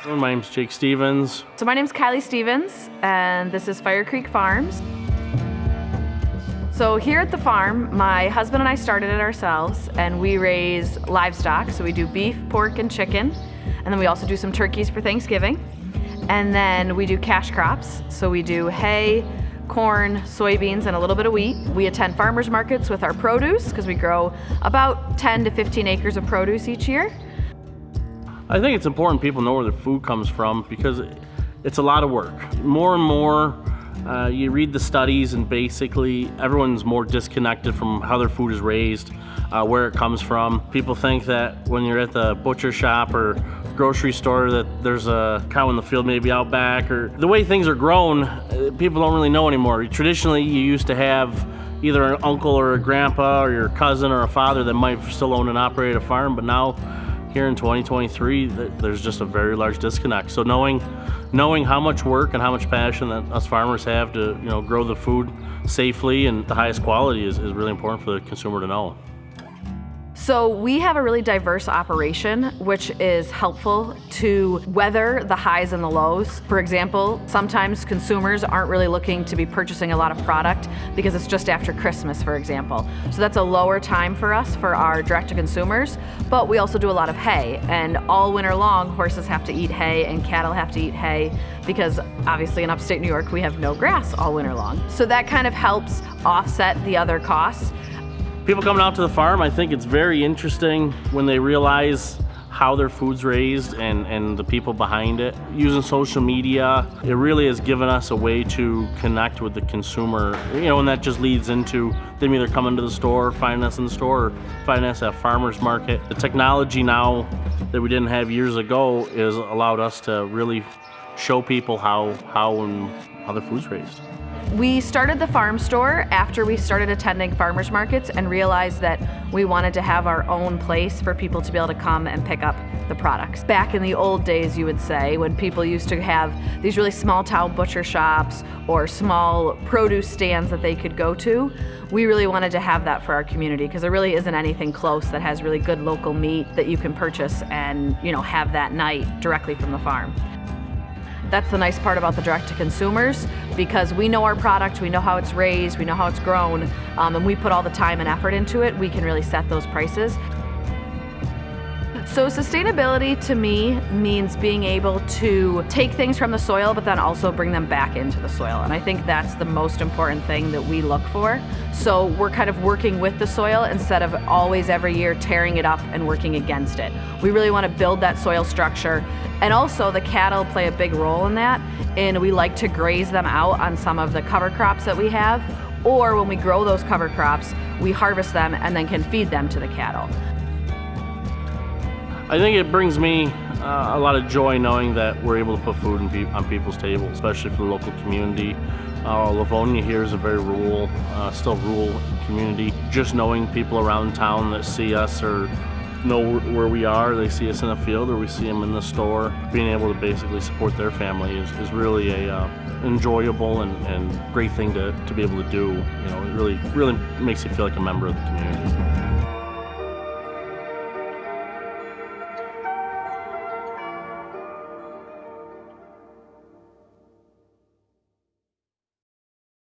My name's Jake Stevens. So my name's Kylie Stevens, and this is Fire Creek Farms. So here at the farm, my husband and I started it ourselves, and we raise livestock. So we do beef, pork, and chicken, and then we also do some turkeys for Thanksgiving. And then we do cash crops. So we do hay, corn, soybeans, and a little bit of wheat. We attend farmers markets with our produce because we grow about 10 to 15 acres of produce each year. I think it's important people know where their food comes from because it's a lot of work. More and more, you read the studies and basically everyone's more disconnected from how their food is raised, where it comes from. People think that when you're at the butcher shop or grocery store that there's a cow in the field maybe out back, or the way things are grown, people don't really know anymore. Traditionally, you used to have either an uncle or a grandpa or your cousin or a father that might still own and operate a farm, but now here in 2023, there's just a very large disconnect. So knowing how much work and how much passion that us farmers have to grow the food safely and the highest quality is really important for the consumer to know. So we have a really diverse operation, which is helpful to weather the highs and the lows. For example, sometimes consumers aren't really looking to be purchasing a lot of product because it's just after Christmas, for example. So that's a lower time for us for our direct-to-consumers, but we also do a lot of hay. And all winter long, horses have to eat hay and cattle have to eat hay because obviously in upstate New York, we have no grass all winter long. So that kind of helps offset the other costs. People coming out to the farm, I think it's very interesting when they realize how their food's raised and the people behind it. Using social media, it really has given us a way to connect with the consumer, and that just leads into them either coming to the store, finding us in the store, or finding us at farmers market. The technology now that we didn't have years ago has allowed us to really show people how their food's raised. We started the farm store after we started attending farmers markets and realized that we wanted to have our own place for people to be able to come and pick up the products. Back in the old days, you would say, when people used to have these really small town butcher shops or small produce stands that they could go to, we really wanted to have that for our community because there really isn't anything close that has really good local meat that you can purchase and have that night directly from the farm. That's the nice part about the direct-to-consumers because we know our product, we know how it's raised, we know how it's grown, and we put all the time and effort into it, we can really set those prices. So sustainability to me means being able to take things from the soil but then also bring them back into the soil, and I think that's the most important thing that we look for. So we're kind of working with the soil instead of always every year tearing it up and working against it. We really want to build that soil structure, and also the cattle play a big role in that, and we like to graze them out on some of the cover crops that we have, or when we grow those cover crops, we harvest them and then can feed them to the cattle. I think it brings me a lot of joy knowing that we're able to put food on people's tables, especially for the local community. Livonia here is a very rural, still rural community. Just knowing people around town that see us or know where we are, they see us in the field or we see them in the store, being able to basically support their family is really a enjoyable and great thing to be able to do. It really makes you feel like a member of the community.